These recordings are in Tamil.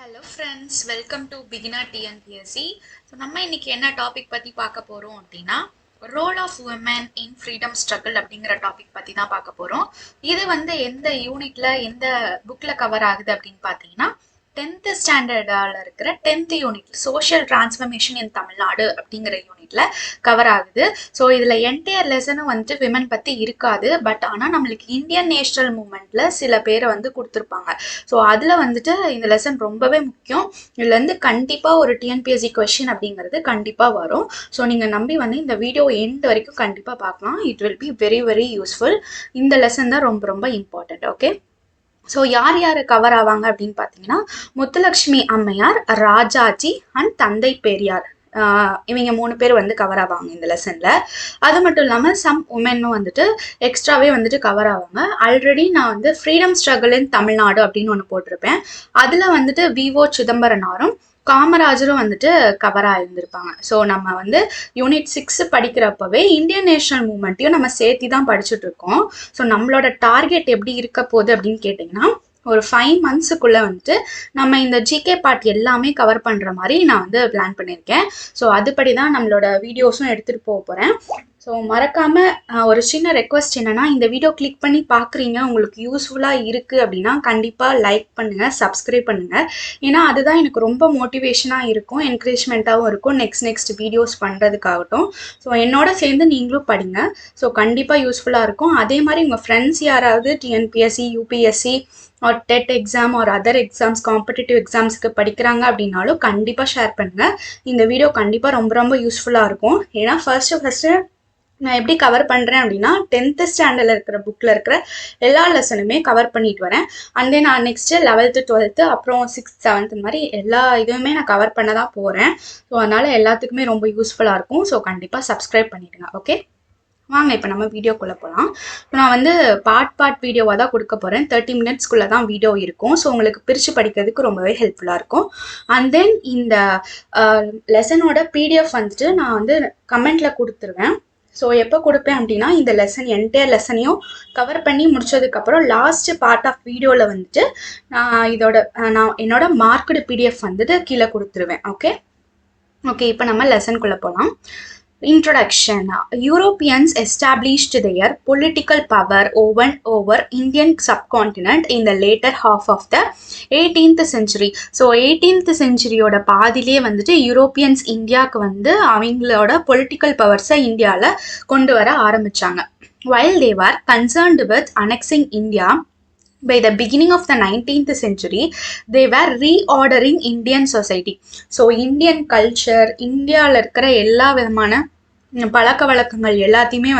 Hello friends, welcome to beginner TNPSC. So நம்ம இன்னைக்கு என்ன டாபிக் பற்றி பார்க்க போகிறோம் அப்படின்னா, role of women in freedom struggle அப்படிங்கிற டாபிக் பற்றி தான் பார்க்க போகிறோம். இது எந்த யூனிட்ல எந்த புக்கில் கவர் ஆகுது அப்படின்னு பார்த்தீங்கன்னா, 10th ஸ்டாண்டர்டால் இருக்கிற 10th யூனிட் சோஷியல் டிரான்ஸ்ஃபர்மேஷன் இன் தமிழ்நாடு அப்படிங்கிற யூனிட்ல கவர் ஆகுது. ஸோ இதில் என்டையர் லெசனும் விமன் பற்றி இருக்காது. பட் ஆனால் நம்மளுக்கு இந்தியன் நேஷனல் மூமெண்ட்ல சில பேரை கொடுத்துருப்பாங்க. ஸோ அதில் இந்த லெசன் ரொம்பவே முக்கியம். இதுல கண்டிப்பாக ஒரு டிஎன்பிஎஸ்சி கொஸ்டின் அப்படிங்கிறது கண்டிப்பாக வரும். ஸோ நீங்கள் நம்பி இந்த வீடியோ எண்ட் வரைக்கும் கண்டிப்பாக பார்க்கலாம். It will be very very useful. இந்த லெசன் தான் ரொம்ப ரொம்ப இம்பார்ட்டன்ட். ஓகே, ஸோ யார் யார் கவர் ஆவாங்க அப்படின்னு பார்த்தீங்கன்னா, முத்துலட்சுமி அம்மையார், ராஜாஜி அண்ட் தந்தை பெரியார், இவங்க 3 பேர் கவர் ஆவாங்க இந்த லெசன்ல. அது மட்டும் இல்லாமல் சம் உமென்னும் எக்ஸ்ட்ராவே கவர் ஆவாங்க. ஆல்ரெடி நான் ஃப்ரீடம் ஸ்ட்ரகிள் இன் தமிழ்நாடு அப்படின்னு ஒன்று போட்டிருப்பேன். அதில் விஓ சிதம்பரனாரும் காமராஜரும் கவராக இருந்திருப்பாங்க. ஸோ நம்ம யூனிட் 6 படிக்கிறப்பவே இந்தியன் நேஷனல் மூமெண்ட்டையும் நம்ம சேர்த்து தான் படிச்சுட்டு இருக்கோம். ஸோ நம்மளோட டார்கெட் எப்படி இருக்க போகுது அப்படின்னு கேட்டிங்கன்னா, ஒரு 5 மந்த்ஸுக்குள்ளே நம்ம இந்த ஜிகே பார்ட் எல்லாமே கவர் பண்ணுற மாதிரி நான் பிளான் பண்ணியிருக்கேன். ஸோ அதுபடி தான் நம்மளோட வீடியோஸும் எடுத்துகிட்டு போக போகிறேன். ஸோ மறக்காமல் ஒரு சின்ன ரெக்வஸ்ட் என்னென்னா, இந்த வீடியோ கிளிக் பண்ணி பார்க்குறீங்க, உங்களுக்கு யூஸ்ஃபுல்லாக இருக்குது அப்படின்னா கண்டிப்பாக லைக் பண்ணுங்கள், சப்ஸ்கிரைப் பண்ணுங்கள். ஏன்னா அதுதான் எனக்கு ரொம்ப மோட்டிவேஷனாக இருக்கும், என்கரேஜ்மெண்ட்டாகவும் இருக்கும் நெக்ஸ்ட் வீடியோஸ் பண்ணுறதுக்காகட்டும். ஸோ என்னோட சேர்ந்து நீங்களும் படிங்க. ஸோ கண்டிப்பாக யூஸ்ஃபுல்லாக இருக்கும். அதே மாதிரி உங்கள் ஃப்ரெண்ட்ஸ் யாராவது டிஎன்பிஎஸ்சி, யூபிஎஸ்சி ஒரு டெட் எக்ஸாம் ஒரு அதர் எக்ஸாம்ஸ், காம்படிட்டிவ் எக்ஸாம்ஸ்க்கு படிக்கிறாங்க அப்படின்னாலும் கண்டிப்பாக ஷேர் பண்ணுங்கள். இந்த வீடியோ கண்டிப்பாக ரொம்ப ரொம்ப யூஸ்ஃபுல்லாக இருக்கும். ஏன்னா ஃபர்ஸ்ட்டு நான் எப்படி கவர் பண்ணுறேன் அப்படின்னா, 10th ஸ்டாண்டர்டில் இருக்கிற புக்கில் இருக்கிற எல்லா லெசனுமே கவர் பண்ணிட்டு வரேன். அண்ட் தென் நான் நெக்ஸ்ட்டு 11th 12th அப்புறம் 6th 7th இந்த மாதிரி எல்லா இதுவுமே நான் கவர் பண்ண தான் போகிறேன். ஸோ அதனால் எல்லாத்துக்குமே ரொம்ப யூஸ்ஃபுல்லாக இருக்கும். ஸோ கண்டிப்பாக சப்ஸ்கிரைப் பண்ணிவிடுங்க. ஓகே, வாங்க இப்போ நம்ம வீடியோக்குள்ளே போகலாம். இப்போ நான் பார்ட் வீடியோவாக தான் கொடுக்க போகிறேன். 30 மினிட்ஸ்க்குள்ளே தான் வீடியோ இருக்கும். ஸோ உங்களுக்கு பிரித்து படிக்கிறதுக்கு ரொம்பவே ஹெல்ப்ஃபுல்லாக இருக்கும். அண்ட் தென் இந்த லெசனோட பிடிஎஃப் நான் கமெண்ட்டில் கொடுத்துருவேன். ஸோ எப்போ கொடுப்பேன் அப்படின்னா, இந்த லெசன் என்டையர் லெசனையும் கவர் பண்ணி முடிச்சதுக்கப்புறம் லாஸ்ட் பார்ட் ஆஃப் வீடியோவில் நான் என்னோட மார்க்டு பிடிஎஃப் கீழே கொடுத்துருவேன். ஓகே, இப்போ நம்ம லெசனுக்குள்ளே போகலாம். Introduction. Europeans established their political power over Indian subcontinent in the later half of the 18th century. So 18th centuryயோட பாதிலே யூரோப்பியன்ஸ் இந்தியாவுக்கு அவங்களோட பொலிட்டிக்கல் பவர்ஸை இந்தியாவில் கொண்டு வர ஆரம்பித்தாங்க. While they were concerned with annexing India, by the beginning of the 19th century, they were reordering Indian society. So Indian culture, இந்தியாவில் இருக்கிற எல்லா விதமான பழக்க வழக்கங்கள் எல்லாத்தையுமே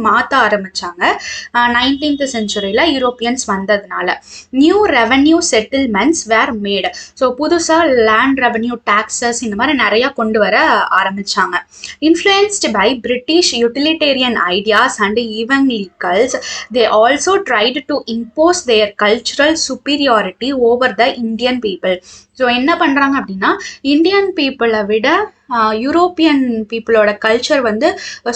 மாற்ற ஆரம்பித்தாங்க 19th செஞ்சுரியில் யூரோப்பியன்ஸ் வந்ததுனால. New revenue settlements were made. So புதுசாக லேண்ட் ரெவன்யூ, டாக்ஸஸ் இந்த மாதிரி நிறையா கொண்டு வர ஆரம்பித்தாங்க. Influenced by British utilitarian ideas and evangelicals, they also tried to impose their cultural superiority over the Indian people. So என்ன பண்ணுறாங்க அப்படின்னா, இந்தியன் பீப்புளை விட யூரோப்பியன் பீப்புளோட கல்ச்சர்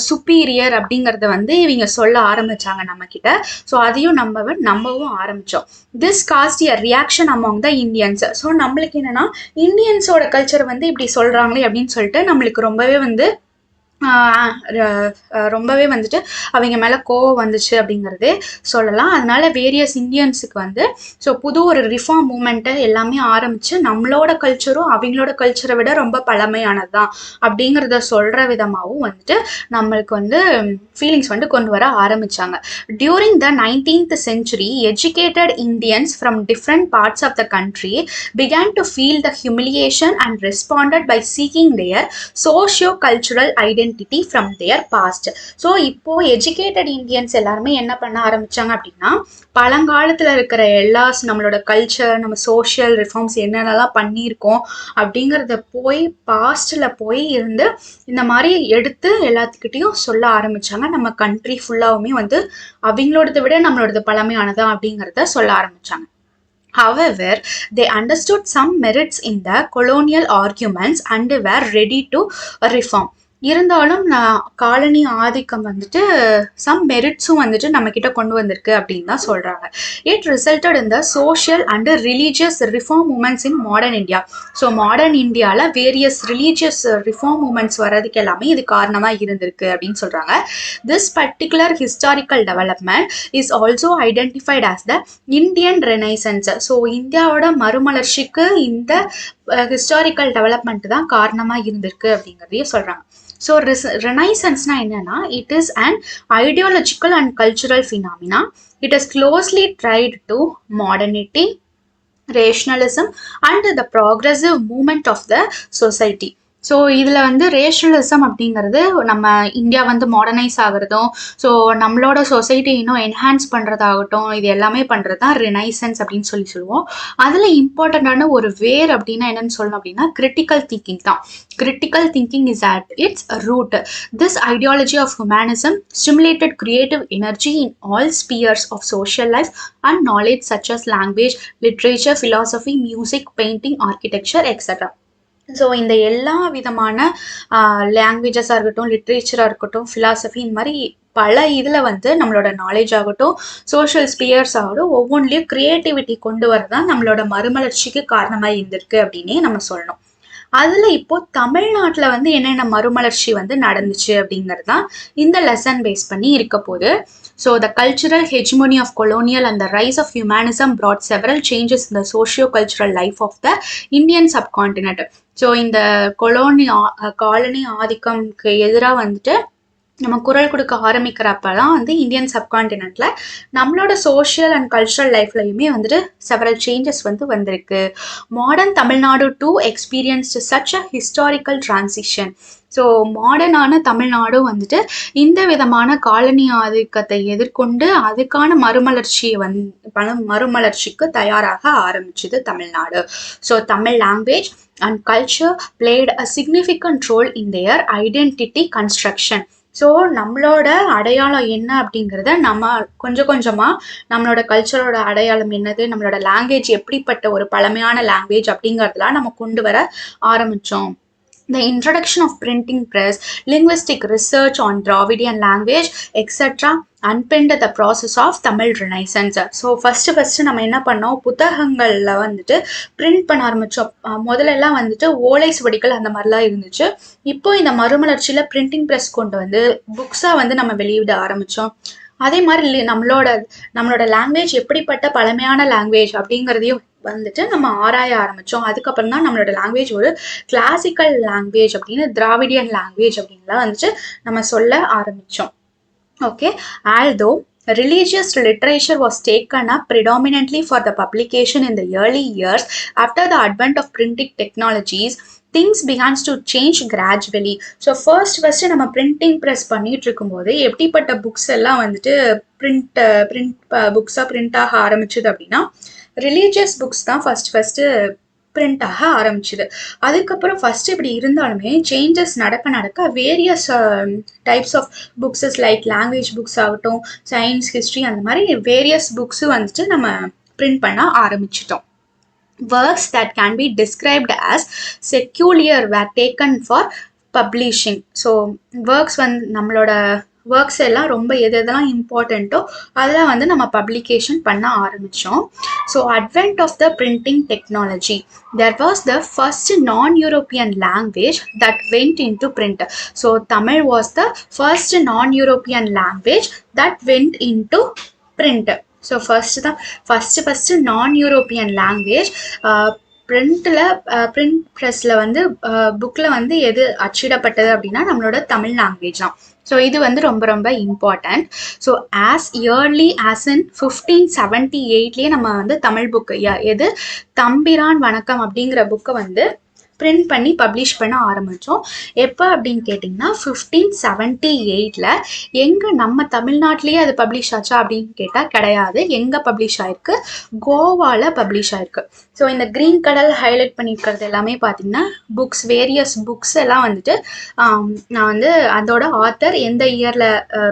சுப்பீரியர் அப்படிங்கிறத இவங்க சொல்ல ஆரம்பித்தாங்க நம்மக்கிட்ட. ஸோ அதையும் நம்பவும் ஆரம்பித்தோம். This cost a reaction among the Indians. So நம்மளுக்கு என்னென்னா, இந்தியன்ஸோட கல்ச்சர் இப்படி சொல்கிறாங்களே அப்படின்னு சொல்லிட்டு நம்மளுக்கு ரொம்பவே அவங்க மேலே கோவம் வந்துச்சு அப்படிங்கிறதே சொல்லலாம். அதனால வேரியஸ் இந்தியன்ஸுக்கு ஸோ புது ஒரு ரிஃபார்ம் மூமெண்ட்டை எல்லாமே ஆரம்பித்து நம்மளோட கல்ச்சரும் அவங்களோட கல்ச்சரை விட ரொம்ப பழமையானது தான் அப்படிங்கிறத சொல்கிற விதமாகவும் நம்மளுக்கு ஃபீலிங்ஸ் கொண்டு வர ஆரம்பித்தாங்க. During the 19th century, educated Indians from different parts of the country began to feel the humiliation and responded by seeking their socio-cultural identity from their past. So இப்போ எஜுகேட்டட் இந்தியன்ஸ் எல்லாருமே என்ன பண்ண ஆரம்பிச்சாங்க அப்படின்னா, பழங்காலத்தில் இருக்கிற எல்லா நம்மளோட கல்ச்சர், நம்ம சோஷியல் ரிஃபார்ம்ஸ் என்னென்னலாம் பண்ணியிருக்கோம் அப்படிங்கிறத பாஸ்டில் இருந்து இந்த மாதிரி எடுத்து எல்லாத்துக்கிட்டையும் சொல்ல ஆரம்பித்தாங்க. நம்ம கண்ட்ரி ஃபுல்லாகவுமே அவங்களோடத விட நம்மளோடது பழமையானதா அப்படிங்கிறத சொல்ல ஆரம்பித்தாங்க. However, they understood some merits in the colonial arguments and were ready to reform. இருந்தாலும் காலனி ஆதிக்கம் வந்துட்டு சம் மெரிட்ஸும் வந்துட்டு நம்ம கிட்ட கொண்டு வந்திருக்கு அப்படின்னு தான் சொல்றாங்க. It resulted in the social and religious reform moments in modern India. So modern இந்தியாவில் வேரியஸ் ரிலீஜியஸ் ரிஃபார்ம் மூமெண்ட்ஸ் வர்றதுக்கு எல்லாமே இது காரணமாக இருந்திருக்கு அப்படின்னு சொல்றாங்க. This particular historical development is also identified as the Indian renaissance. So இந்தியாவோட மறுமலர்ச்சிக்கு இந்த ஹிஸ்டாரிக்கல் டெவலப்மெண்ட் தான் காரணமாக இருந்திருக்கு அப்படிங்கிறதையும் சொல்றாங்க. ஸோ ரெனைசன்ஸ்னா என்னன்னா, it is an ideological and cultural phenomena. It is closely ட்ரைட் to modernity, rationalism and the progressive movement of the society. So இதில் வந்து ரேஷனலிசம் அப்படிங்கிறது நம்ம இந்தியா வந்து மாடர்னைஸ் ஆகிறதும், ஸோ நம்மளோட சொசைட்டி இன்னும் என்ஹான்ஸ் பண்ணுறதாகட்டும், இது எல்லாமே பண்ணுறது தான் ரினைசன்ஸ் அப்படின்னு சொல்லுவோம். அதில் இம்பார்ட்டண்ட்டான ஒரு வேர் அப்படின்னா என்னன்னு சொல்லணும் அப்படின்னா கிரிட்டிக்கல் திங்கிங் தான். Critical thinking is at its root. This ideology of humanism stimulated creative energy in all spheres of social life and knowledge such as language, literature, philosophy, music, painting, architecture, etc. So இந்த எல்லா விதமான லாங்குவேஜஸாக இருக்கட்டும், லிட்ரேச்சராக இருக்கட்டும், ஃபிலாசபி, இந்த மாதிரி பல இதில் வந்து நம்மளோட நாலேஜ் ஆகட்டும், சோஷியல் ஸ்பியர்ஸ் ஆகட்டும், ஒவ்வொன்றிலையும் க்ரியேட்டிவிட்டி கொண்டு வரதான் நம்மளோட மறுமலர்ச்சிக்கு காரணமாக இருந்திருக்கு அப்படின்னே நம்ம சொல்லணும். அதில் இப்போ தமிழ்நாட்டில் வந்து என்னென்ன மறுமலர்ச்சி வந்து நடந்துச்சு அப்படிங்கிறது தான் இந்த லெசன் பேஸ் பண்ணி இருக்க போகுது. So the cultural hegemony of colonial and the rise of humanism brought several changes in the socio-cultural life of the Indian subcontinent. So இந்த காலனி ஆதிக்கம்க்கு எதிராக வந்துட்டு நம்ம குரல் கொடுக்க ஆரம்பிக்கிறப்ப தான் வந்து இந்தியன் சப்கான்டினென்ட்ல நம்மளோட சோஷியல் அண்ட் கல்ச்சுரல் லைஃப்லையுமே வந்துட்டு செவரல் சேஞ்சஸ் வந்து வந்திருக்கு. Modern Tamil Nadu too experienced such a historical transition. So மாடர்னான தமிழ்நாடும் வந்துட்டு இந்த விதமான காலனி ஆதிக்கத்தை எதிர்கொண்டு அதுக்கான மறுமலர்ச்சிக்கு தயாராக ஆரம்பிச்சுது Tamil Nadu. So Tamil language and culture played a significant role in their identity construction. So நம்மளோட அடையாளம் என்ன அப்படிங்கிறத நம்ம கொஞ்சம் கொஞ்சமாக நம்மளோட கல்ச்சரோட அடையாளம் என்னது, நம்மளோட லாங்குவேஜ் எப்படிப்பட்ட ஒரு பழமையான லாங்குவேஜ் அப்படிங்கிறதுலாம் நம்ம கொண்டு வர ஆரம்பித்தோம். The introduction of printing press, linguistic research on Dravidian language, etc. unpinned the process of Tamil Renaissance. So first நம்ம என்ன பண்ணோம், புத்தகங்களில் வந்துட்டு பிரிண்ட் பண்ண ஆரம்பித்தோம். முதலெல்லாம் வந்துட்டு ஓலை சுவடிகள் அந்த மாதிரிலாம் இருந்துச்சு. இப்போ இந்த மறுமலர்ச்சியில் பிரிண்டிங் ப்ரெஸ் கொண்டு வந்து புக்ஸாக வந்து நம்ம வெளியிட ஆரம்பித்தோம். அதே மாதிரி நம்மளோட லாங்குவேஜ் எப்படிப்பட்ட பழமையான லாங்குவேஜ் அப்படிங்கிறதையும் வந்துட்டு நம்ம ஆராய ஆரம்பித்தோம். அதுக்கப்புறம் தான் நம்மளோட லாங்குவேஜ் ஒரு கிளாசிக்கல் லாங்குவேஜ் அப்படின்னு, திராவிடியன் லாங்குவேஜ் அப்படின்லாம் வந்துட்டு நம்ம சொல்ல ஆரம்பித்தோம். Okay, although religious literature was taken up predominantly for the publication in the early years after the advent of printing technologies, things begins to change gradually. So first நம்ம பிரிண்டிங் ப்ரெஸ் பண்ணிட்டு இருக்கும்போது எப்படிப்பட்ட புக்ஸ் எல்லாம் வந்துட்டு பிரிண்ட் புக்ஸாக பிரிண்ட் ஆக ஆரம்பிச்சுது அப்படின்னா, ரிலீஜியஸ் புக்ஸ் தான் ஃபஸ்ட்டு பிரிண்ட் ஆக ஆரம்பிச்சுது. அதுக்கப்புறம் ஃபர்ஸ்ட் இப்படி இருந்தாலுமே சேஞ்சஸ் நடக்க various types of books like language books ஆகட்டும், சயின்ஸ், ஹிஸ்ட்ரி, அந்த மாதிரி வேரியஸ் புக்ஸு வந்துட்டு நம்ம பிரிண்ட் பண்ண ஆரம்பிச்சிட்டோம். Works that can be described as secular were taken for publishing. So works வந்து நம்மளோட ஒர்க்ஸ் எல்லாம் ரொம்ப எதெல்லாம் இம்பார்ட்டண்ட்டோ அதெல்லாம் வந்து நம்ம பப்ளிகேஷன் பண்ண ஆரம்பித்தோம். So advent of the printing technology, there was the first non-European language that went into print. So Tamil was the first non-European language that went into print. So first non-European language print ப்ரெஸ்ஸில் வந்து புக்கில் வந்து எது அச்சிடப்பட்டது அப்படின்னா நம்மளோட தமிழ் லாங்குவேஜ் தான். ஸோ இது வந்து ரொம்ப ரொம்ப important. So as early as in 1578 நம்ம வந்து தமிழ் புக்கு எது தம்பிரான் வணக்கம் அப்படிங்கிற புக்கை வந்து பிரிண்ட் பண்ணி பப்ளிஷ் பண்ண ஆரம்பித்தோம். எப்போ அப்படின்னு கேட்டிங்கன்னா 1578 எங்கே நம்ம தமிழ்நாட்டிலேயே அது பப்ளிஷ் ஆச்சா அப்படின்னு கேட்டால் கிடையாது. எங்கே பப்ளிஷ் ஆயிருக்கு, கோவாவில் பப்ளிஷ் ஆயிருக்கு. ஸோ இந்த க்ரீன் கலர் ஹைலைட் பண்ணியிருக்கிறது எல்லாமே பார்த்தீங்கன்னா புக்ஸ், வேரியஸ் புக்ஸ் எல்லாம் வந்துட்டு நான் வந்து அதோட ஆத்தர் எந்த இயரில்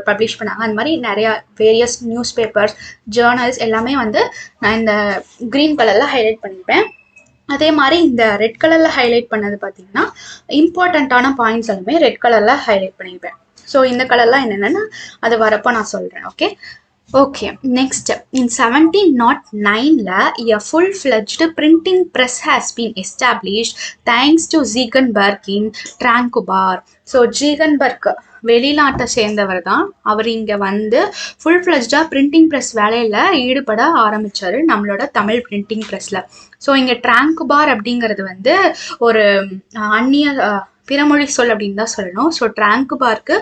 பப்ளிஷ் பண்ணாங்க அந்த மாதிரி நிறையா வேரியஸ் நியூஸ் பேப்பர்ஸ், ஜேர்னல்ஸ் எல்லாமே வந்து நான் இந்த க்ரீன் கலரில் ஹைலைட் பண்ணியிருப்பேன். அதே மாதிரி இந்த ரெட் கலரில் ஹைலைட் பண்ணது பார்த்தீங்கன்னா இம்பார்ட்டண்ட்டான பாயிண்ட்ஸ் எல்லாமே ரெட் கலரில் ஹைலைட் பண்ணியிருப்பேன். ஸோ இந்த கலர்லாம் என்னென்னா அது வரப்போ நான் சொல்கிறேன். Okay next in 1709 a full-fledged printing press has been established thanks to Ziegenberg in Tranquebar. So Ziegenbalg வெளிநாட்டை சேர்ந்தவர் தான். அவர் இங்கே வந்து ஃபுல் ஃப்ளெஜ்டாக பிரிண்டிங் ப்ரெஸ் வேலையில் ஈடுபட ஆரம்பித்தார் நம்மளோட தமிழ் பிரிண்டிங் ப்ரெஸ்ஸில். ஸோ இங்கே ட்ராங்குபார் அப்படிங்கிறது வந்து ஒரு அந்நிய பிறமொழி சொல் அப்படின்னு தான் சொல்லணும். ஸோ ட்ராங்குபார்க்கு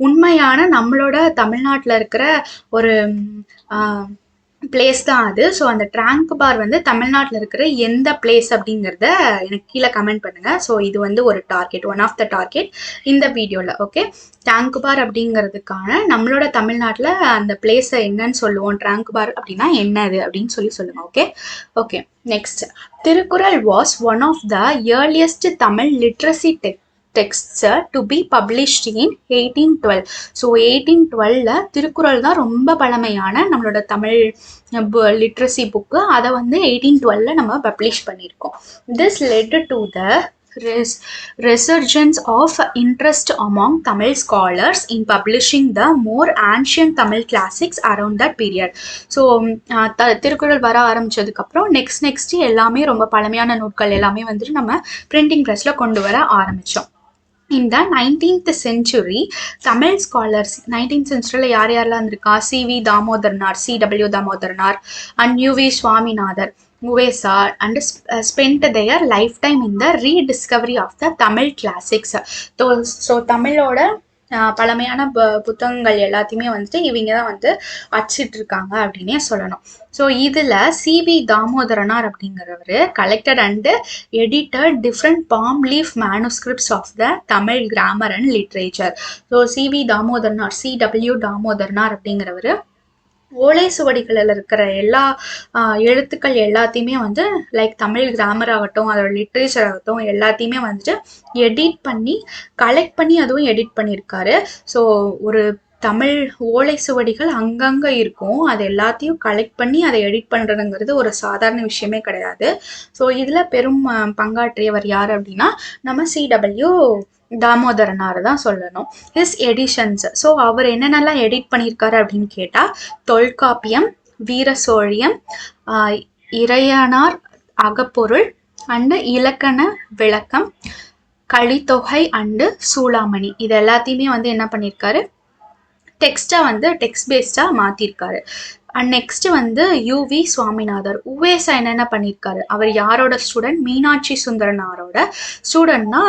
உண்மையான நம்மளோட தமிழ்நாட்டில் இருக்கிற ஒரு பிளேஸ் தான் அது. ஸோ அந்த ட்ராங்குபார் வந்து தமிழ்நாட்டில் இருக்கிற எந்த பிளேஸ் அப்படிங்கிறத எனக்கு கீழே கமெண்ட் பண்ணுங்கள். ஸோ இது வந்து ஒரு target, one of the target இந்த வீடியோவில். ஓகே, ட்ராங்குபார் அப்படிங்கிறதுக்கான நம்மளோட தமிழ்நாட்டில் அந்த பிளேஸை என்னன்னு சொல்லுவோம், ட்ராங்குபார் அப்படின்னா என்னது அப்படின்னு சொல்லுங்கள். Okay next, Thirukkural was one of the earliest Tamil literacy texts to be published in 1812. So 1812 Thirukkural தான் ரொம்ப பழமையான நம்மளோட தமிழ் லிட்ரஸி புக்கு. அதை வந்து 1812 நம்ம பப்ளிஷ் பண்ணியிருக்கோம். This led to the resurgence of interest among Tamil scholars in publishing the more ancient Tamil classics around that period. So Thirukkural வர ஆரம்பித்ததுக்கப்புறம் நெக்ஸ்ட் எல்லாமே ரொம்ப பழமையான நூட்கள் எல்லாமே வந்துட்டு நம்ம பிரிண்டிங் ப்ரெஸ்ஸில் கொண்டு வர ஆரம்பித்தோம். In the 19th century, Tamil scholars 19th century யாரெல்லாம் இருந்திருக்கா, C.V. Damodaranar, C.W. தாமோதரனார் and U.V. Swaminathan and spent their lifetime in the rediscovery of the Tamil classics. So தமிழோட பழமையான புத்தகங்கள் எல்லாத்தையுமே வந்துட்டு இவங்க தான் வந்து அச்சிட்ருக்காங்க அப்படின்னே சொல்லணும். ஸோ இதில் C.V. தாமோதரனார் அப்படிங்கிறவர் collected and edited different palm leaf manuscripts of the Tamil grammar and literature. So C.V. Damodaranar, C.W. Damodaranar அப்படிங்கிறவர் ஓலை சுவடிகளில் இருக்கிற எல்லா எழுத்துக்கள் எல்லாத்தையுமே வந்து லைக் தமிழ் கிராமர் ஆகட்டும், அதோட லிட்ரேச்சர் ஆகட்டும், எல்லாத்தையுமே வந்துட்டு எடிட் பண்ணி கலெக்ட் பண்ணி அதுவும் எடிட் பண்ணியிருக்காரு. ஸோ ஒரு தமிழ் ஓலை சுவடிகள் அங்கங்கே இருக்கும், அது எல்லாத்தையும் கலெக்ட் பண்ணி அதை எடிட் பண்ணுறதுங்கிறது ஒரு சாதாரண விஷயமே கிடையாது. ஸோ இதில் பெரும் பங்காற்றியவர் யார் அப்படின்னா நம்ம C.W. தாமோதரனார் தான் சொல்லணும். ஹிஸ் எடிஷன்ஸ், ஸோ அவர் என்னென்னலாம் எடிட் பண்ணியிருக்காரு அப்படின்னு கேட்டால் தொல்காப்பியம், வீரசோழியம், இறையனார் அகப்பொருள் அண்டு இலக்கண விளக்கம், கலித்தொகை அண்டு சூளாமணி, இது எல்லாத்தையுமே வந்து என்ன பண்ணியிருக்காரு, டெக்ஸ்ட்டை வந்து டெக்ஸ்ட் பேஸ்டாக மாற்றிருக்காரு. அண்ட் நெக்ஸ்ட் வந்து U.V. சுவாமிநாதர். உவேசா என்னென்ன பண்ணியிருக்காரு, அவர் யாரோட ஸ்டூடெண்ட், மீனாட்சி சுந்தரனாரோட ஸ்டூடெண்ட்னா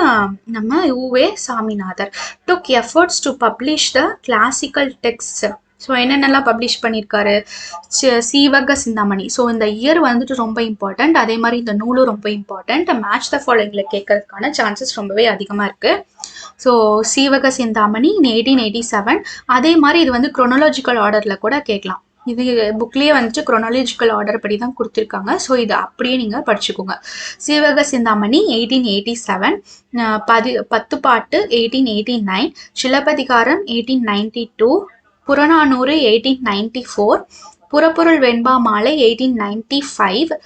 நம்ம U.V. Saminathar. Took efforts to publish the classical text. So என்னென்னலாம் பப்ளிஷ் பண்ணியிருக்காரு, சீவக சிந்தாமணி. ஸோ இந்த இயர் வந்துட்டு ரொம்ப இம்பார்ட்டண்ட், அதே மாதிரி இந்த நூலும் ரொம்ப இம்பார்ட்டண்ட். மேட்ச் த ஃபாலோயிங்கில் கேட்கறதுக்கான சான்சஸ் ரொம்பவே அதிகமாக இருக்குது. So Seevaka Chintamani in 1887. அதே மாதிரி இது வந்து குரோனாலஜிக்கல் ஆர்டரில் கூட கேட்கலாம். இது புக்லேயே வந்துட்டு குரோனாலஜிக்கல் ஆர்டர் படி தான் கொடுத்துருக்காங்க. ஸோ இது அப்படியே நீங்கள் படிச்சுக்கோங்க. சீவக சிந்தாமணி 1887, 10 பாட்டு 1889, சிலப்பதிகாரம் 1892, புறநானூறு 1894, புறப்பொருள் வெண்பா மாலை 1895,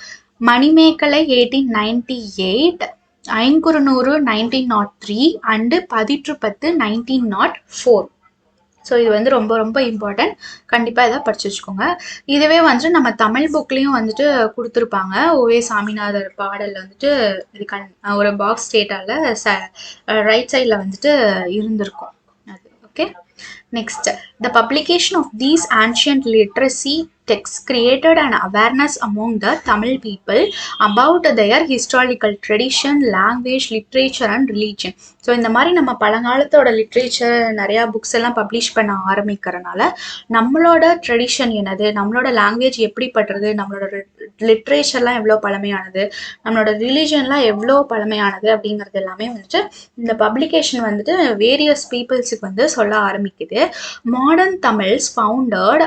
மணிமேகலை 1898, ஐங்குறுநூறு 1903 அண்டு பதிற்றுப்பத்து 1904. ஸோ இது வந்து ரொம்ப ரொம்ப இம்பார்ட்டன்ட், கண்டிப்பாக இதை படிச்சு வச்சுக்கோங்க. இதுவே வந்துட்டு நம்ம தமிழ் புக்லேயும் வந்துட்டு கொடுத்துருப்பாங்க. O.V. சாமிநாதர் பாடலில் வந்துட்டு இது ஒரு பாக்ஸ் ஸ்டேட்டால் ரைட் சைடில் வந்துட்டு இருந்திருக்கும் அது. Okay next, the publication of these ancient literacy texts created an awareness among the Tamil people about their historical tradition, language, literature and religion. So இந்த மாதிரி நம்ம பழங்காலத்தோட லிட்ரேச்சர் நிறையா புக்ஸ் எல்லாம் பப்ளிஷ் பண்ண ஆரம்பிக்கிறனால நம்மளோட ட்ரெடிஷன் என்னது, நம்மளோட லாங்குவேஜ் எப்படிப்பட்டது, நம்மளோட லிட்ரேச்சர்லாம் எவ்வளோ பழமையானது, நம்மளோட ரிலீஜன்லாம் எவ்வளோ பழமையானது அப்படிங்கிறது எல்லாமே வந்துட்டு இந்த பப்ளிகேஷன் வந்துட்டு வேரியஸ் பீப்புள்ஸுக்கு வந்து சொல்ல ஆரம்பிக்குது. Modern Tamils founded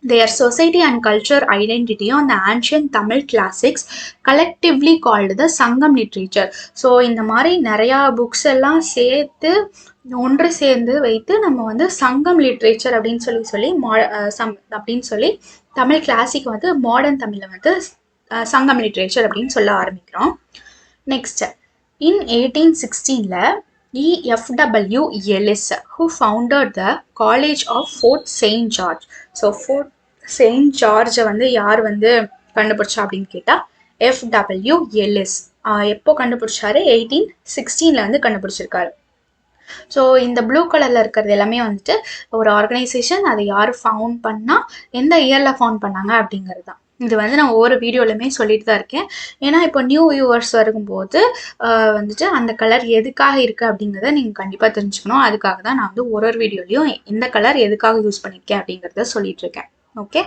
their society and culture identity on the ancient Tamil classics collectively called the Sangam literature. So இந்த மாதிரி நிறையா புக்ஸ் எல்லாம் சேர்த்து ஒன்று சேர்ந்து வைத்து நம்ம வந்து சங்கம் லிட்ரேச்சர் அப்படின்னு சொல்லி தமிழ் கிளாசிக் வந்து மாடர்ன் தமிழில் வந்து சங்கம் லிட்ரேச்சர் அப்படின்னு சொல்ல ஆரம்பிக்கிறோம். Next, in 1816 E.F.W. Ellis, who founded the College of Fort St. George. So Fort Saint ஜார்ஜை வந்து யார் வந்து கண்டுபிடிச்சா அப்படின்னு கேட்டால் F.W. எல்லிஸ். எப்போ கண்டுபிடிச்சாரு? 1816 வந்து கண்டுபிடிச்சிருக்காரு. ஸோ இந்த ப்ளூ கலரில் இருக்கிறது எல்லாமே வந்துட்டு ஒரு ஆர்கனைசேஷன், அதை யார் ஃபவுண்ட் பண்ணால், எந்த இயரில் ஃபவுண்ட் பண்ணாங்க அப்படிங்கிறது தான். இது வந்து நான் ஒவ்வொரு வீடியோலையுமே சொல்லிட்டு தான் இருக்கேன். ஏன்னா இப்போ நியூ வியூவர்ஸ் வரும்போது வந்துட்டு அந்த கலர் எதுக்காக இருக்குது அப்படிங்கிறத நீங்கள் கண்டிப்பாக தெரிஞ்சுக்கணும். அதுக்காக தான் நான் வந்து ஒரு வீடியோலையும் எந்த கலர் எதுக்காக யூஸ் பண்ணியிருக்கேன் அப்படிங்கிறத சொல்லிட்டு இருக்கேன். Okay,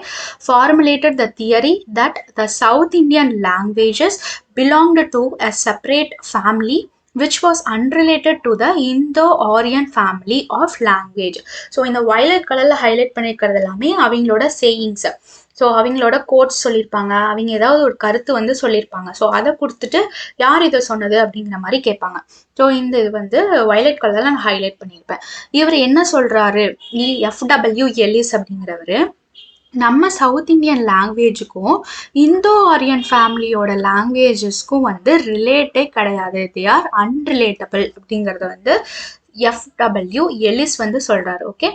formulated the theory that the South Indian languages belonged to a separate family which was unrelated to the Indo-Aryan family of language. So இந்த violet கலர்ல ஹைலைட் பண்ணிருக்கிறது எல்லாமே அவங்களோட சேயிங்ஸ். ஸோ அவங்களோட கோட்ஸ் சொல்லியிருப்பாங்க, அவங்க ஏதாவது ஒரு கருத்து வந்து சொல்லியிருப்பாங்க. ஸோ அதை கொடுத்துட்டு யார் இதை சொன்னது அப்படிங்கிற மாதிரி கேட்பாங்க. ஸோ இந்த இது வந்து வயலட் கலரில் நான் ஹைலைட் பண்ணியிருப்பேன். இவர் என்ன சொல்கிறாரு, F.W. எல்லிஸ் அப்படிங்கிறவர் நம்ம சவுத் இந்தியன் லாங்குவேஜுக்கும் இந்தோ ஆரியன் ஃபேமிலியோட லாங்குவேஜஸ்க்கும் வந்து ரிலேட்டே கிடையாது, தே ஆர் அன்ரிலேட்டபிள் அப்படிங்கிறத வந்து F.W. எல்லிஸ் வந்து சொல்கிறாரு. ஓகே,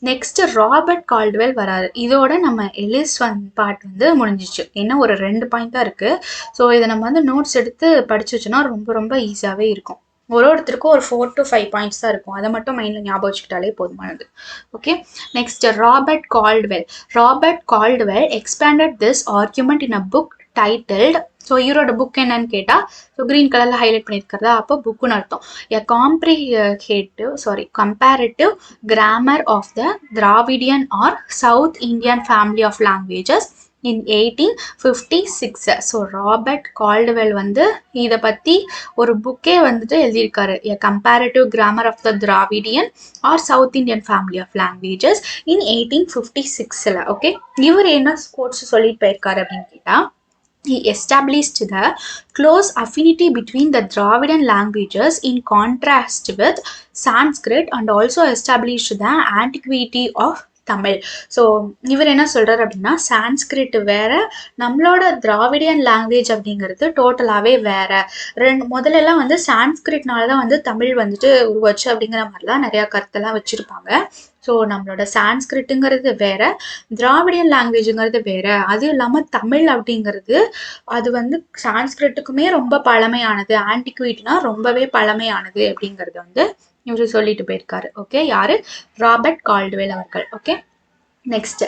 நெக்ஸ்ட் ராபர்ட் கால்ட்வெல் வராரு. இதோட நம்ம எல்லிஸ் பார்ட் வந்து முடிஞ்சிச்சு. என்ன ஒரு 2 பாயிண்ட் தான் இருக்குது. ஸோ இதை நம்ம வந்து நோட்ஸ் எடுத்து படிச்சு வச்சோன்னா ரொம்ப ரொம்ப ஈஸியாகவே இருக்கும். ஒருத்தருக்கும் ஒரு 4 to 5 பாயிண்ட்ஸ் தான் இருக்கும். அதை மட்டும் மைண்டில் ஞாபகம் வச்சுக்கிட்டாலே போதுமானது. Okay, next Robert Caldwell. Robert Caldwell expanded this argument in a book titled. So இவரோட புக் என்னன்னு கேட்டால், ஸோ க்ரீன் கலரில் ஹைலைட் பண்ணியிருக்கிறதா, அப்போ புக்குன்னு அர்த்தம். Comparative grammar of the Dravidian or South Indian family of languages in 1856. So Robert Caldwell வந்து இதை பற்றி ஒரு புக்கே வந்துட்டு எழுதியிருக்காரு, a comparative grammar of the Dravidian or South Indian family of languages in 1856. Okay, இவர் என்ன கோட்ஸ் சொல்லிட்டு போயிருக்காரு அப்படின்னு கேட்டால், he established the close affinity between the Dravidian languages in contrast with Sanskrit and also established the antiquity of Tamil. So இவர் என்ன சொல்கிறார் அப்படின்னா, சான்ஸ்கிரிட் வேற, நம்மளோட திராவிடியன் லாங்குவேஜ் அப்படிங்கிறது டோட்டலாகவே வேற. முதல்லலாம் வந்து சான்ஸ்கிரிட்னால தான் வந்து தமிழ் வந்துட்டு உருவாச்சு அப்படிங்கிற மாதிரிலாம் நிறையா கருத்தெல்லாம் வச்சுருப்பாங்க. ஸோ நம்மளோட சான்ஸ்கிரிட்டுங்கிறது வேற, திராவிடியன் லாங்குவேஜுங்கிறது வேற. அதுவும் இல்லாமல் தமிழ் அப்படிங்கிறது அது வந்து சான்ஸ்கிரிட்டுக்குமே ரொம்ப பழமையானது, ஆன்டிக்விட்டினா ரொம்பவே பழமையானது அப்படிங்கிறது வந்து இவர் சொல்லிட்டு போயிருக்காரு. ஓகே, யாரு? ராபர்ட் கால்ட்வெல் அவர்கள். Okay, next,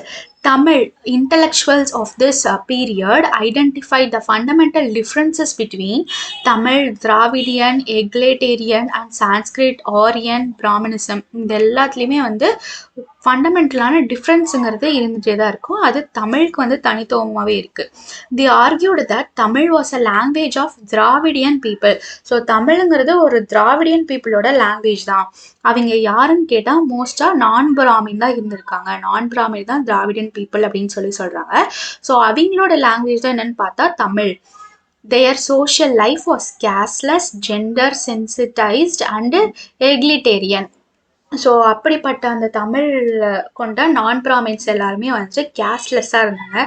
Tamil intellectuals of this period identified the fundamental differences between Tamil, Dravidian, Egalitarian and Sanskrit, Aryan, Brahmanism. இந்த எல்லாத்துலேயுமே வந்து ஃபண்டமெண்டலான டிஃப்ரென்ஸுங்கிறது இருந்துகிட்டே தான் இருக்கும். அது தமிழுக்கு வந்து தனித்துவமாகவே இருக்குது. He argued that Tamil was a language of Dravidian people. So தமிழுங்கிறது ஒரு திராவிடியன் பீப்புளோட லாங்குவேஜ் தான். அவங்க யாருன்னு கேட்டால் மோஸ்ட்டாக நான் பிராமின் தான் இருந்திருக்காங்க. நான் பிராமின் தான் திராவிடியன் பீப்புள் அப்படின்னு சொல்கிறாங்க. ஸோ அவங்களோட லாங்குவேஜ் தான் என்னன்னு பார்த்தா Tamil. their social life was casteless, gender sensitized and egalitarian. So அப்படிப்பட்ட அந்த தமிழ் கொண்ட நான் பிராமின்ஸ் எல்லாருமே வந்து கேஸ்ட்லெஸ்ஸாக இருந்தாங்க.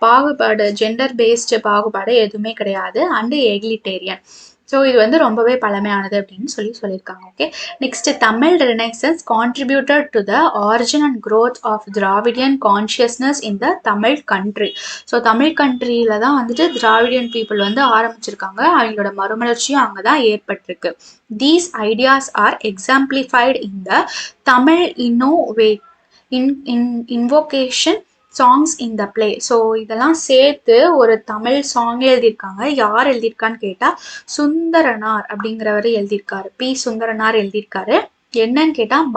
பாகுபாடு, ஜெண்டர் பேஸ்டு பாகுபாடு எதுவுமே கிடையாது. அண்டு எக்லிட்டேரியன். ஸோ இது வந்து ரொம்பவே பழமையானது அப்படின்னு சொல்லியிருக்காங்க. Okay, next, Tamil renaissance contributed to the origin and growth of Dravidian consciousness in the Tamil country. So Tamil கண்ட்ரியில் தான் வந்துட்டு திராவிடியன் பீப்புள் வந்து ஆரம்பிச்சிருக்காங்க. அவங்களோட மறுமலர்ச்சியும் அங்கே தான் ஏற்பட்டிருக்கு. These ideas are exemplified in the Tamil invocation songs in the play. So இதெல்லாம் சேர்த்து ஒரு தமிழ் சாங் எழுதியிருக்காங்க. யார் எழுதியிருக்கான்னு கேட்டால் சுந்தரனார் அப்படிங்கிறவர் எழுதியிருக்காரு. பி சுந்தரனார் எழுதியிருக்காரு. என்னன்னு கேட்டால்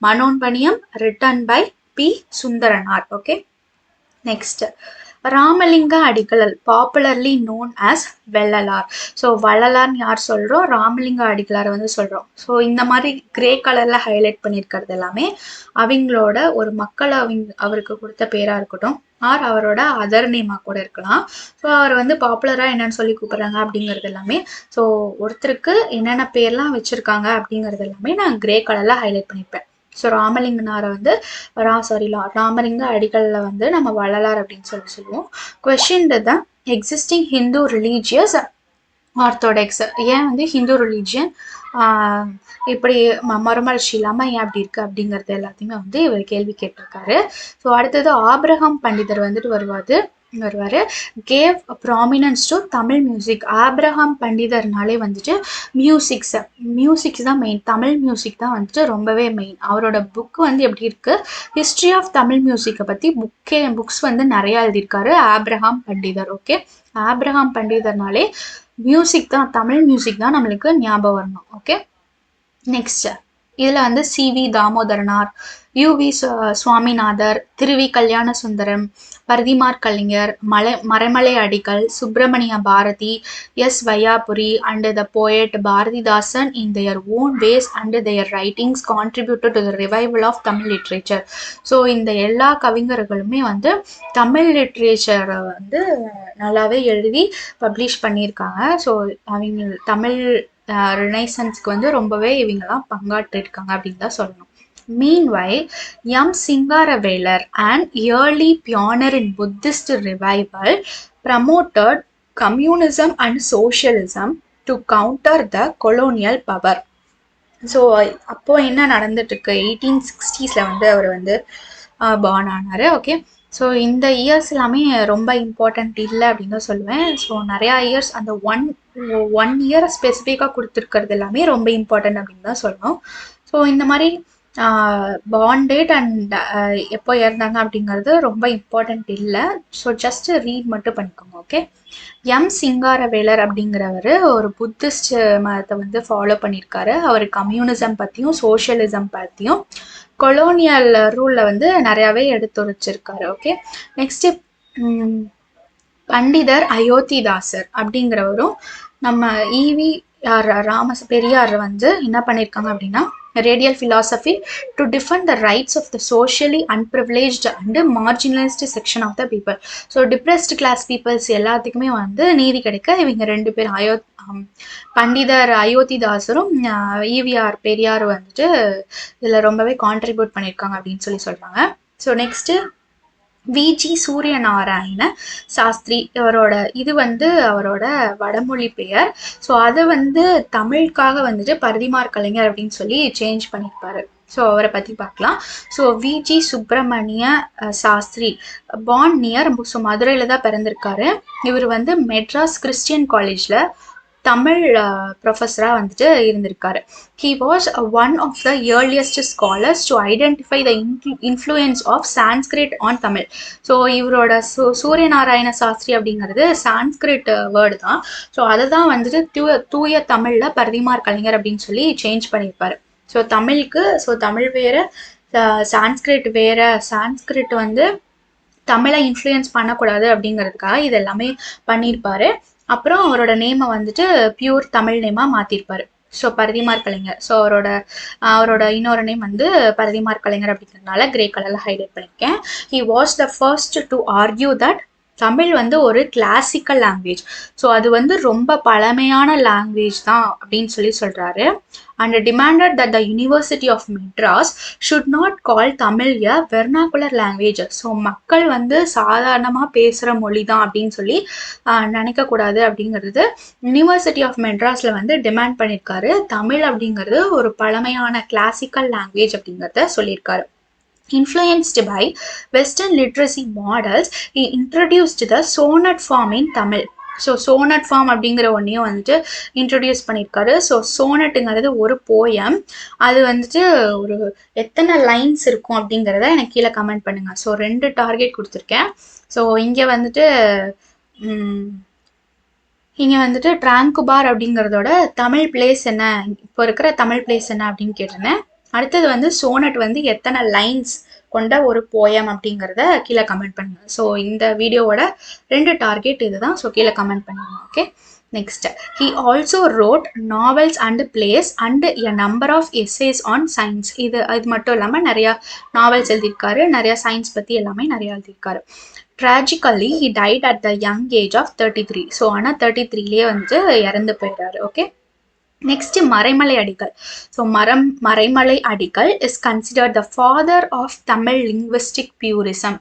Manonmaniyam written by P Sundaranar. Okay, next, Ramalinga Adigal, popularly known as Vallalar. So வள்ளலார்னு யார் சொல்கிறோம்? ராமலிங்க அடிகளார் வந்து சொல்கிறோம். ஸோ இந்த மாதிரி கிரே கலரில் ஹைலைட் பண்ணியிருக்கிறது எல்லாமே அவங்களோட ஒரு மக்கள் அவருக்கு கொடுத்த பேராக இருக்கட்டும், ஆர் அவரோட அதர் நேமாக கூட இருக்கலாம். ஸோ அவர் வந்து பாப்புலராக என்னென்னு சொல்லி கூப்பிட்றாங்க அப்படிங்கிறது எல்லாமே, ஸோ ஒருத்தருக்கு என்னென்ன பேர்லாம் வச்சுருக்காங்க அப்படிங்கிறது எல்லாமே நான் கிரே கலரில் ஹைலைட் பண்ணியிருப்பேன். ஸோ ராமலிங்கனாரை வந்து ராமலிங்க அடிகளில் வந்து நம்ம வள்ளலார் அப்படின்னு சொல்லுவோம். கொஸ்டின் த எக்ஸிஸ்டிங் ஹிந்து ரிலீஜியஸ் ஆர்த்தோடாக்ஸ், ஏன் வந்து ஹிந்து ரிலீஜியன் இப்படி மறுமலர்ச்சி இல்லாமல் ஏன் அப்படி இருக்குது அப்படிங்கிறது எல்லாத்தையுமே வந்து இவர் கேள்வி கேட்டிருக்காரு. ஸோ அடுத்தது ஆப்ரஹாம் பண்டிதர் வந்துட்டு வருவார். Gave prominence to Tamil music. Abraham பண்டிதர்னாலே வந்துட்டு மியூசிக்ஸ் தான் மெயின். தமிழ் மியூசிக் தான் வந்துட்டு ரொம்பவே மெயின். அவரோட புக் வந்து எப்படி இருக்குது, ஹிஸ்ட்ரி ஆஃப் தமிழ் மியூசிக்கை பற்றி புக்ஸ் வந்து நிறையா எழுதியிருக்காரு ஆப்ரஹாம் பண்டிதர். ஓகே, ஆப்ரஹாம் பண்டிதர்னாலே மியூசிக் தான், தமிழ் மியூசிக் தான் நம்மளுக்கு ஞாபகம் வரணும். ஓகே, நெக்ஸ்ட் இதில் வந்து சி.வி. தாமோதரனார், யு.வி. சுவாமிநாதர், திருவி Kalyana Sundaram, பரதிமார் Kalaignar, Maraimalai Adigal, Subramania Bharati, S. Vaiyapuri and the poet Bharathidasan in their own ways and their writings contributed to the revival of Tamil literature. So இந்த எல்லா கவிஞர்களுமே வந்து தமிழ் லிட்ரேச்சரை வந்து நல்லாவே எழுதி பப்ளிஷ் பண்ணியிருக்காங்க. ஸோ அவங்க தமிழ் ரினைசன்ஸ்க்கு வந்து ரொம்பவே இவங்கெல்லாம் பங்காற்றிருக்காங்க அப்படின்னு தான் சொல்லணும். Meanwhile, M. Singaravelar, an early pioneer in Buddhist revival, promoted communism and socialism to counter the colonial power. So அப்போது என்ன நடந்துட்டுருக்கு, 1860s வந்து அவர் வந்து பார்ன் ஆனார். ஓகே, ஸோ இந்த இயர்ஸ் எல்லாமே ரொம்ப இம்பார்ட்டண்ட் இல்லை அப்படின்னு தான் சொல்லுவேன். ஸோ நிறையா இயர்ஸ் அந்த ஒன் இயரை ஸ்பெசிஃபிக்காக கொடுத்துருக்கிறது எல்லாமே ரொம்ப இம்பார்ட்டன்ட் அப்படின்னு தான் சொல்லணும். ஸோ இந்த மாதிரி பார்ன் டேட் அண்ட் எப்போ இறந்தாங்க அப்படிங்கிறது ரொம்ப இம்பார்ட்டண்ட் இல்லை. ஸோ ஜஸ்ட் ரீட் மட்டும் பண்ணிக்கோங்க. Okay, M. சிங்காரவேலர் அப்படிங்கிறவர் ஒரு புத்திஸ்ட் மதத்தை வந்து ஃபாலோ பண்ணியிருக்காரு. அவர் கம்யூனிசம் பற்றியும் சோஷியலிசம் பற்றியும் கொலோனியல் ரூலில் வந்து நிறையாவே எடுத்துரைச்சிருக்காரு. ஓகே, நெக்ஸ்ட்டு பண்டிதர் அயோத்திதாசர் அப்படிங்கிறவரும் நம்ம ஈவி பெரியார் வந்து என்ன பண்ணியிருக்காங்க அப்படின்னா, radial philosophy to defend the rights of the socially unprivileged and marginalized section of the people. So depressed class peoples எல்லாத்துக்குமே வந்து நீதி கிடைக்க இவங்க ரெண்டு பேரும் பண்டிதர் அயோத்திதாசரும் ஈவிஆர் பெரியார் வந்துட்டு இதில் ரொம்பவே கான்ட்ரிபியூட் பண்ணியிருக்காங்க அப்படின்னு சொல்கிறாங்க. So next V G. Suryanarayana Sastri, இது வந்து அவரோட வடமொழி பெயர். ஸோ அதை வந்து தமிழுக்காக வந்துட்டு பரதிமார் கலைஞர் அப்படின்னு சொல்லி சேஞ்ச் பண்ணியிருப்பாரு. ஸோ அவரை பற்றி பார்க்கலாம். So V G. Subramanya Sastri, born near, so மதுரையில் தான் பிறந்திருக்காரு. இவர் வந்து மெட்ராஸ் கிறிஸ்டியன் காலேஜில் தமிழ் ப்ரொஃபஸராக வந்துட்டு இருந்திருக்காரு. He was one of the earliest scholars to identify the influence of Sanskrit on Tamil. So இவரோட சூரியநாராயண சாஸ்திரி அப்படிங்கிறது சான்ஸ்கிரிட் வேர்டு தான். ஸோ அதை தான் வந்துட்டு தூய தமிழில் பரதிமார் கலைஞர் அப்படின்னு சொல்லி சேஞ்ச் பண்ணியிருப்பார். ஸோ தமிழுக்கு தமிழ் வேறு, சான்ஸ்கிரிட் வேறு. சான்ஸ்கிரிட் வந்து தமிழை இன்ஃப்ளூயன்ஸ் பண்ணக்கூடாது அப்படிங்கிறதுக்காக இது எல்லாமே பண்ணியிருப்பாரு. அப்புறம் அவரோட நேமை வந்துட்டு பியூர் தமிழ் நேமாக மாற்றிருப்பார். ஸோ பரதிமார் கலைஞர். ஸோ அவரோட இன்னொரு நேம் வந்து பரதிமார் கலைஞர் அப்படிங்கிறதுனால கிரே கலரில் ஹைலைட் பண்ணியிருக்கேன். He was the first to argue that Tamil வந்து ஒரு கிளாசிக்கல் லாங்குவேஜ். ஸோ அது வந்து ரொம்ப பழமையான லாங்குவேஜ் தான் அப்படின்னு சொல்கிறாரு. And demanded that the University of Madras should not call Tamil a vernacular language. So மக்கள் வந்து சாதாரணமாக பேசுகிற மொழி தான் அப்படின்னு சொல்லி நினைக்கக்கூடாது அப்படிங்கிறது யூனிவர்சிட்டி ஆஃப் மெட்ராஸில் வந்து டிமாண்ட் பண்ணியிருக்காரு. தமிழ் அப்படிங்கிறது ஒரு பழமையான கிளாசிக்கல் லாங்குவேஜ் அப்படிங்கிறத சொல்லியிருக்காரு. Influenced by Western literacy models, he introduced the sonnet form in Tamil. So sonnet form அப்படிங்கிற ஒன்றையும் வந்துட்டு இன்ட்ரடியூஸ் பண்ணியிருக்காரு. ஸோ சோனட்டுங்கிறது ஒரு போயம். அது வந்துட்டு ஒரு எத்தனை லைன்ஸ் இருக்கும் அப்படிங்கிறத எனக்கு கீழே கமெண்ட் பண்ணுங்கள். ஸோ 2 டார்கெட் கொடுத்துருக்கேன். ஸோ இங்கே வந்துட்டு ட்ராங்குபார் அப்படிங்கிறதோட தமிழ் பிளேஸ் என்ன, இப்போ இருக்கிற தமிழ் பிளேஸ் என்ன அப்படின்னு கேட்டிருந்தேன். அடுத்தது வந்து சோனட் வந்து எத்தனை லைன்ஸ் கொண்ட ஒரு போயம் அப்படிங்கிறத கீழே கமெண்ட் பண்ணுங்க. ஸோ இந்த வீடியோவோட 2 டார்கெட் இதுதான். ஸோ கீழே கமெண்ட் பண்ணுங்க. Okay, next he also wrote novels and plays and a number of essays on science. இது மட்டும் இல்லாமல் நிறையா நாவல்ஸ் எழுதியிருக்காரு, நிறையா சயின்ஸ் பற்றி எல்லாமே நிறையா எழுதியிருக்காரு. Tragically he died at the young age of 33. So ஆனால் 33லேயே வந்துட்டு இறந்து போயிடுறாரு. Okay, next Maraimalai Adigal. So Maraimalai Adigal is considered the father of Tamil linguistic purism.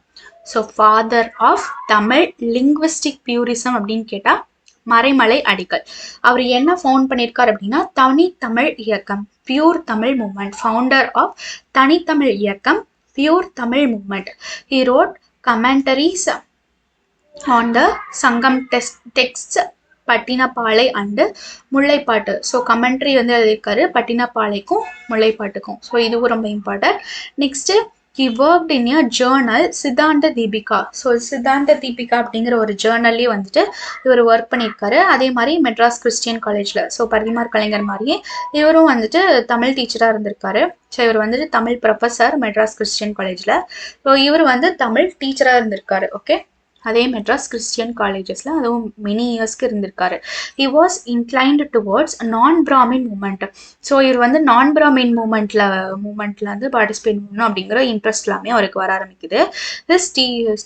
So father of Tamil linguistic purism அப்படின்னு கேட்டால் மறைமலை அடிகள். அவர் என்ன ஃபவுண்ட் பண்ணியிருக்கார் அப்படின்னா Thanithamizh Iyakkam, pure Tamil movement, founder of Thanithamizh Iyakkam, pure Tamil movement. He wrote commentaries on the Sangam text, Pattinappalai and Mullaippattu. So commentary வந்து எழுதியிருக்காரு பட்டினப்பாலைக்கும் முல்லைப்பாட்டுக்கும். ஸோ இதுவும் ரொம்ப important. Next he worked in a journal சித்தாந்த தீபிகா. ஸோ சித்தாந்த தீபிகா அப்படிங்கிற ஒரு ஜேர்னல்லே வந்துட்டு இவர் ஒர்க் பண்ணியிருக்காரு. அதே மாதிரி மெட்ராஸ் கிறிஸ்டியன் காலேஜில், ஸோ பரிதிமார் கலைஞர் மாதிரியே இவரும் வந்துட்டு தமிழ் டீச்சராக இருந்திருக்காரு. ஸோ இவர் வந்துட்டு தமிழ் ப்ரொஃபஸர் மெட்ராஸ் கிறிஸ்டியன் காலேஜில். ஸோ இவர் வந்து தமிழ் டீச்சராக இருந்திருக்காரு. ஓகே, அதே மெட்ராஸ் கிறிஸ்டியன் காலேஜஸில் அதுவும் மெனி இயர்ஸ்க்கு இருந்திருக்காரு. ஹி வாஸ் இன்க்ளைன்டு டுவர்ட்ஸ் நான் பிராமின் மூமெண்ட். ஸோ இவர் வந்து நான் பிராமின் மூமெண்ட்டில் வந்து பார்ட்டிசிபேட் பண்ணணும் அப்படிங்கிற இன்ட்ரெஸ்ட் எல்லாமே அவருக்கு வர ஆரம்பிக்குது. His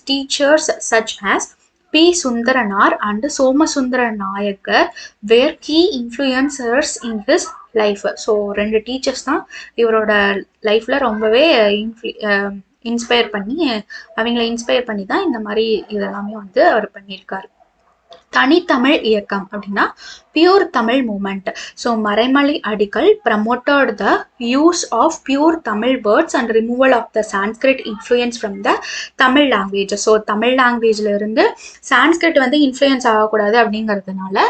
teachers such as P Sundaranar and Somasundara Nayakar were key influencers in his life. So 2 teachers தான் இவரோட லைஃப்பில் ரொம்பவே அவங்கள இன்ஸ்பயர் பண்ணி தான் இந்த மாதிரி இதெல்லாமே வந்து அவர் பண்ணியிருக்காரு. தனித்தமிழ் இயக்கம் அப்படின்னா pure Tamil movement. So Maraimalai Adigal promoted the use of pure Tamil words and removal of the Sanskrit influence from the Tamil language. So Tamil லாங்குவேஜில் இருந்து சான்ஸ்கிரிட் வந்து இன்ஃப்ளூயன்ஸ் ஆகக்கூடாது அப்படிங்கிறதுனால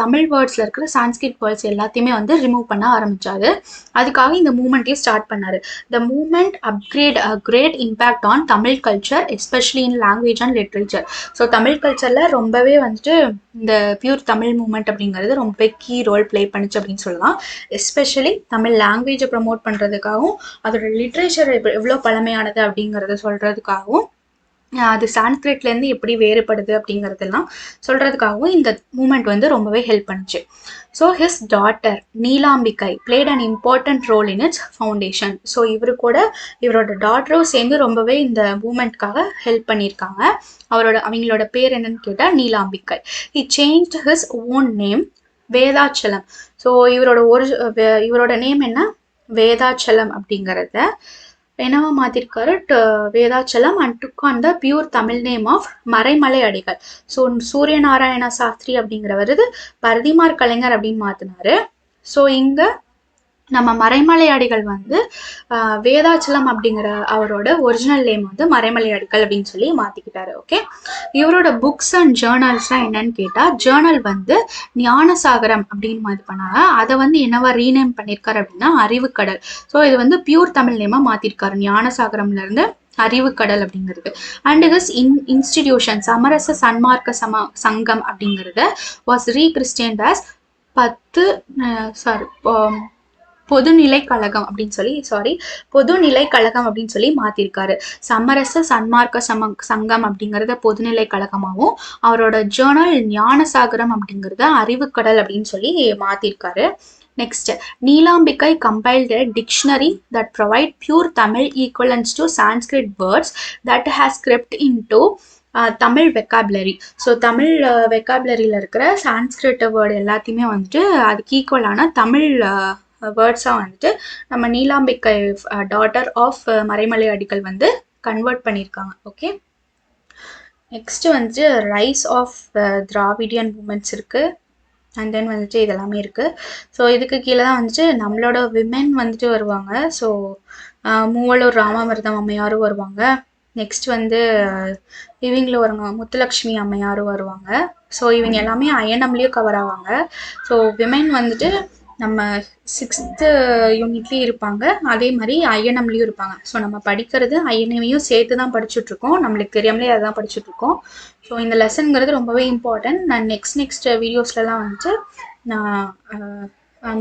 தமிழ் வேர்ட்ஸில் இருக்கிற சான்ஸ்கிரிட் வேர்ட்ஸ் எல்லாத்தையுமே வந்து ரிமூவ் பண்ண ஆரம்பித்தாரு. அதுக்காக இந்த மூமெண்ட்டையும் ஸ்டார்ட் பண்ணார். The movement upgrade a great impact on Tamil culture especially in language and literature. So Tamil கல்ச்சரில் ரொம்பவே வந்துட்டு இந்த பியூர் தமிழ் மூமெண்ட் அப்படிங்கிறது ரொம்ப கீ ரோல் ப்ளே பண்ணிச்சு அப்படின்னு சொல்லலாம். எஸ்பெஷலி தமிழ் லாங்குவேஜை ப்ரமோட் பண்ணுறதுக்காகவும் அதோட லிட்ரேச்சர் எவ்வளோ பழமையானது அப்படிங்கிறத சொல்கிறதுக்காகவும் அது சான்ஸ்கிரிட்லேருந்து எப்படி வேறுபடுது அப்படிங்கிறதெல்லாம் சொல்கிறதுக்காகவும் இந்த மூமெண்ட் வந்து ரொம்பவே ஹெல்ப் பண்ணுச்சு. So his daughter Neelambikai played an important role in its foundation. So இவரோட டாட்டரும் சேர்ந்து ரொம்பவே இந்த மூமெண்ட்காக ஹெல்ப் பண்ணியிருக்காங்க. அவங்களோட பேர் என்னன்னு கேட்டால் Neelambikai. He changed his own name Vedachalam. So இவரோட நேம் என்ன, வேதாச்சலம் அப்படிங்கிறத என்னவா மாற்றிருக்காரு, Vedachalam and took on the pure Tamil name of Maraimalai Adigal. So Suryanarayana Shastri அப்படிங்கிறவர் பரிதிமார் கலைஞர் அப்படின்னு மாற்றினாரு. ஸோ இங்கே நம்ம மறைமலை அடிகள் வந்து வேதாச்சலம் அப்படிங்கிற அவரோட ஒரிஜினல் நேம் வந்து மறைமலை அடிகள் அப்படின்னு சொல்லி மாற்றிக்கிட்டாரு. ஓகே, இவரோட புக்ஸ் அண்ட் ஜேர்னல்ஸ்லாம் என்னன்னு கேட்டால் ஜேர்னல் வந்து ஞானசாகரம் அப்படின்னு இது பண்ணாங்க. அதை வந்து என்னவா ரீநேம் பண்ணியிருக்காரு அப்படின்னா அறிவுக்கடல். ஸோ இது வந்து பியூர் தமிழ் நேமாக மாற்றிருக்காரு, ஞானசாகரம்லேருந்து அறிவுக்கடல் அப்படிங்கிறது. அண்ட் ஹிஸ் இன்ஸ்டிடியூஷன் சமரச சன்மார்க்க சங்கம் அப்படிங்கிறது வாஸ் ரீகிறிஸ்டியன்ட் ஆஸ் பொதுநிலை கழகம் அப்படின்னு சொல்லி மாத்திருக்காரு. சமரச சன்மார்க்க சங்கம் அப்படிங்கறத பொதுநிலை கழகமாகவும் அவரோட ஜேர்னல் ஞானசாகரம் அப்படிங்கறத அறிவுக்கடல் அப்படின்னு சொல்லி மாத்திருக்காரு. Next, Neelambikai compiled a dictionary that provide pure Tamil equivalents to Sanskrit words that has crept into Tamil vocabulary. So Tamil வெக்காபுலரியில் இருக்கிற சான்ஸ்கிரிட் வேர்டு எல்லாத்தையுமே வந்துட்டு அதுக்கு ஈக்குவலான தமிழ் வேர்ட்ஸாக வந்துட்டு நம்ம நீலாம்பிகை டாட்டர் ஆஃப் மறைமலை அடிகள் வந்து கன்வெர்ட் பண்ணியிருக்காங்க. ஓகே, நெக்ஸ்ட் வந்துட்டு ரைஸ் ஆஃப் திராவிடியன் மூமெண்ட்ஸ் இருக்குது. அண்ட் தென் வந்துட்டு இதெல்லாமே இருக்குது. ஸோ இதுக்கு கீழே தான் வந்துட்டு நம்மளோட விமென் வந்துட்டு வருவாங்க. ஸோ மூவலூர் ராமாமிர்தம் அம்மையாரும் வருவாங்க. நெக்ஸ்ட் வந்து இவங்களும் வருவாங்க, முத்துலக்ஷ்மி அம்மையாரும் வருவாங்க. ஸோ இவங்க எல்லாமே ஐஎன்எம்லேயும் கவர் ஆவாங்க. ஸோ விமென் வந்துட்டு நம்ம 6th யூனிட்லேயும் இருப்பாங்க, அதே மாதிரி ஐஎன்எம்லேயும் இருப்பாங்க. ஸோ நம்ம படிக்கிறது ஐஎன்எம்மையும் சேர்த்து தான் படிச்சுட்ருக்கோம், நம்மளுக்கு தெரியாமலே அதுதான் படிச்சுட்ருக்கோம். ஸோ இந்த லெசனுங்கிறது ரொம்பவே இம்பார்ட்டன்ட். நான் நெக்ஸ்ட் வீடியோஸ்லலாம் வந்துட்டு நான்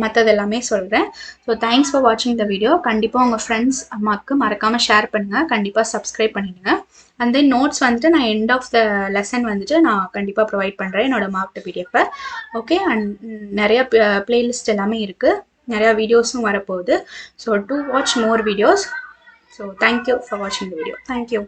மற்றது எல்லாமே சொல்கிறேன். ஸோ தேங்க்ஸ் ஃபார் வாட்சிங் த வீடியோ. கண்டிப்பாக உங்கள் ஃப்ரெண்ட்ஸ் அம்மாவுக்கு மறக்காமல் ஷேர் பண்ணுங்கள், கண்டிப்பாக சப்ஸ்கிரைப் பண்ணிடுங்க. அண்ட் தென் நோட்ஸ் வந்துட்டு நான் எண்ட் ஆஃப் த லெசன் வந்துட்டு நான் கண்டிப்பாக ப்ரொவைட் பண்ணுறேன் என்னோட மார்க்டு பிடிஎஃப். ஓகே, அண்ட் நிறையா பிளேலிஸ்ட் எல்லாமே இருக்குது, நிறையா வீடியோஸும் வரப்போகுது. So to watch more videos. So thank you for வாட்சிங் த வீடியோ. தேங்க்யூ.